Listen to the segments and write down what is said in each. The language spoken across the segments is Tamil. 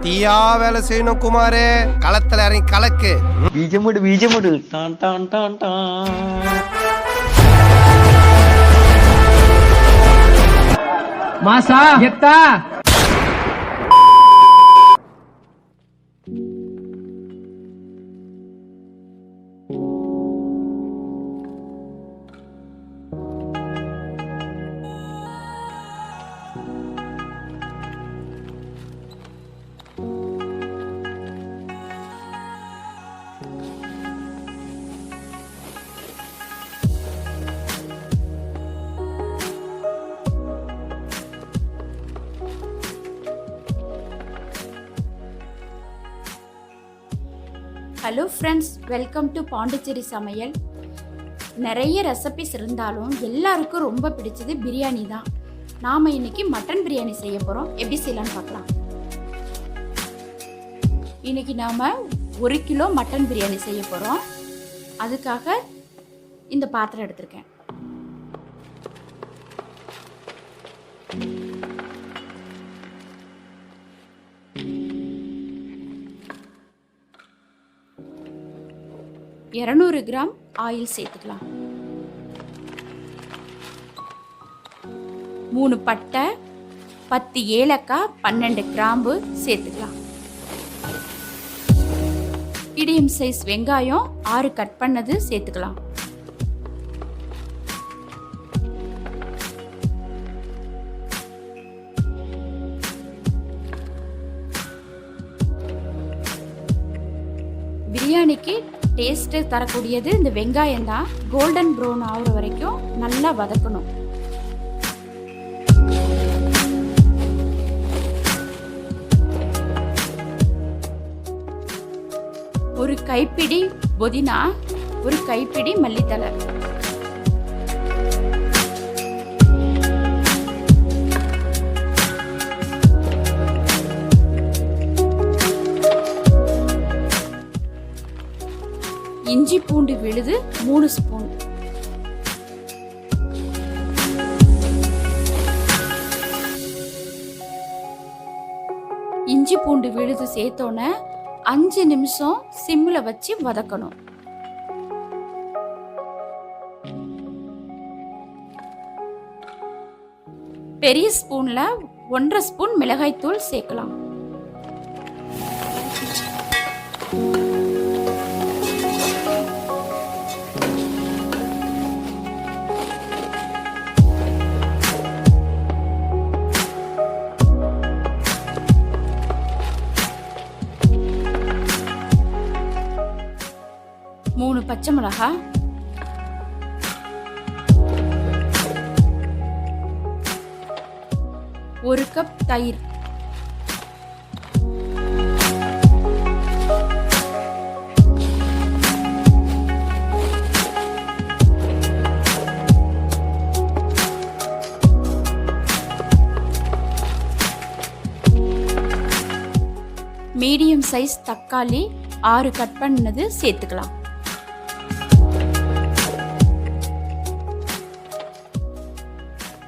தீயா வேலை செய்யணும் குமாரே. களத்துல இறங்கி கலக்கு. பீஜமுடு டான் டான் டான் டான். மாசா எத்தா hello friends, welcome to Pondicherry சமையல். நிறைய ரெசிபிஸ் இருந்தாலும் எல்லாருக்கும் ரொம்ப பிடிச்சது பிரியாணி தான். நாம் இன்னைக்கு மட்டன் பிரியாணி செய்ய போகிறோம். எப்படி செய்யலான்னு பார்க்கலாம். இன்னைக்கு நாம் 1 கிலோ மட்டன் பிரியாணி செய்ய போகிறோம். அதுக்காக இந்த பாத்திரம் எடுத்திருக்கேன். $200 கிராம் ஆயில் சேர்த்துக்கலாம். 3 பட்டை, 10 ஏலக்காய், 12 கிராம்பு சேர்த்துக்கலாம். மீடியம் சைஸ் வெங்காயம் 6 கட் பண்ணது சேர்த்துக்கலாம். பிரியாணிக்கு டேஸ்ட் தரக்கூடியது இந்த வெங்காயம் தான். கோல்டன் ப்ரௌன் ஆகுற வரைக்கும் நல்லா வதக்கணும். ஒரு கைப்பிடி புதினா, ஒரு கைப்பிடி மல்லித்தழை, இஞ்சி பூண்டு விழுது 3 ஸ்பூன், இஞ்சி பூண்டு விழுது சேர்த்தோன்னே 5 நிமிஷம் சிம்மில் வச்சு வதக்கணும். பெரிய ஸ்பூன்ல 1.5 ஸ்பூன் மிளகாய்த்தூள் சேர்க்கலாம். மூணு பச்சை மிளகாய், ஒரு கப் தயிர், மீடியம் சைஸ் தக்காளி 6 கட் பண்ணது சேர்த்துக்கலாம்.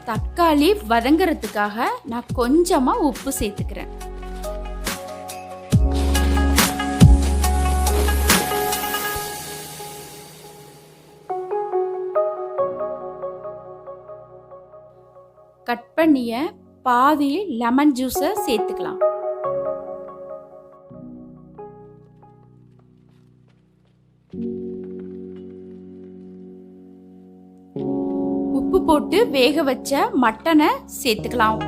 தக்காளி வதங்கிறதுக்காக நான் கொஞ்சமா உப்பு சேர்த்துக்கிறேன். கட் பண்ணிய பாதி லெமன் ஜூஸை சேர்த்துக்கலாம். உப்பு போட்டு வேக வச்ச மட்டனை சேர்த்துக்கலாம்.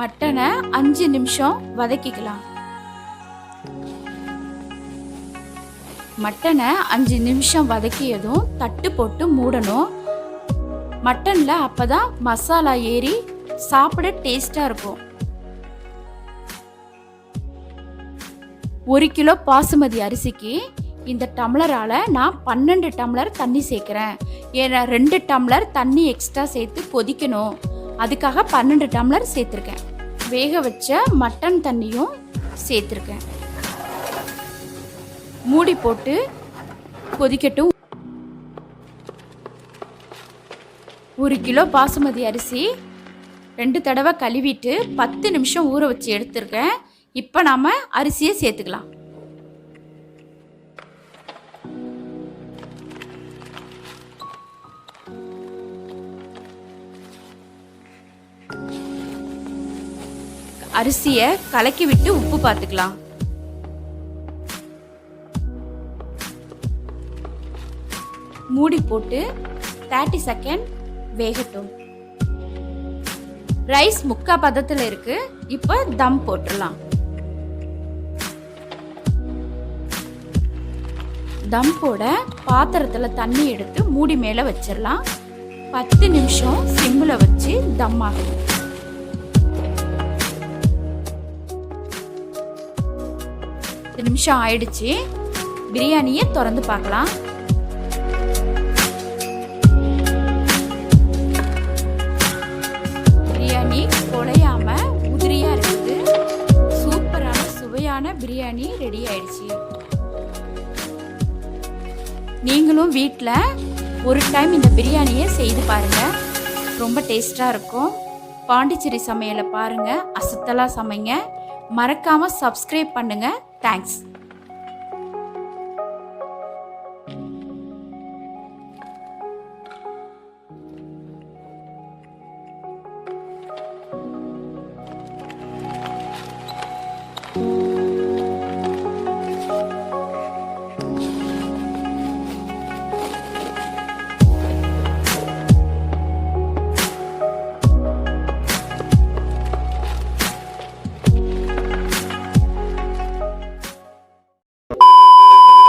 மட்டனை 5 நிமிஷம் வதக்கிக்கலாம். மட்டனை 5 நிமிஷம் வதக்கியதும் தட்டு போட்டு மூடணும். மட்டன்ல அப்பதான் மசாலா ஏறி சாப்பிட டேஸ்டா இருக்கும். 1 கிலோ பாசுமதி அரிசிக்கு இந்த டம்ளரால நான் 12 டம்ளர் தண்ணி சேர்க்கிறேன். ஏன்னா 2 டம்ளர் தண்ணி எக்ஸ்ட்ரா சேர்த்து கொதிக்கணும். அதுக்காக 12 டம்ளர் சேர்த்துருக்கேன். வேக வச்ச மட்டன் தண்ணியும் சேர்த்துருக்கேன். மூடி போட்டு கொதிக்கட்டும். 1 கிலோ பாசுமதி அரிசி 2 தடவை கழுவிட்டு 10 நிமிஷம் ஊற வச்சு எடுத்துருக்கேன். இப்போ நாம் அரிசியை சேர்த்துக்கலாம். அரிசியை கலக்கி விட்டு உப்பு பார்த்துக்கலாம். மூடி போட்டு 30 செகண்ட் வேகட்டும். ரைஸ் முக்கா பதத்தில் இருக்கு. இப்போ தம் போட்டுடலாம். தம் போட பாத்திரத்தில் தண்ணி எடுத்து மூடி மேலே வச்சிடலாம். 10 நிமிஷம் சிம்மில் வச்சு தம் ஆகணும். 10 நிமிஷம் ஆயிடுச்சு. பிரியாணியை திறந்து பார்க்கலாம். பிரியாணி குழையாம உதிரியா இருக்குது. சூப்பரான சுவையான பிரியாணி ரெடி ஆயிடுச்சு. நீங்களும் வீட்டில் ஒரு டைம் இந்த பிரியாணியை செய்து பாருங்க. ரொம்ப டேஸ்டா இருக்கும். பாண்டிச்சேரி சமையலை பாருங்க, அசத்தலா சமைங்க. மறக்காம சப்ஸ்கிரைப் பண்ணுங்க. தேங்க்ஸ்.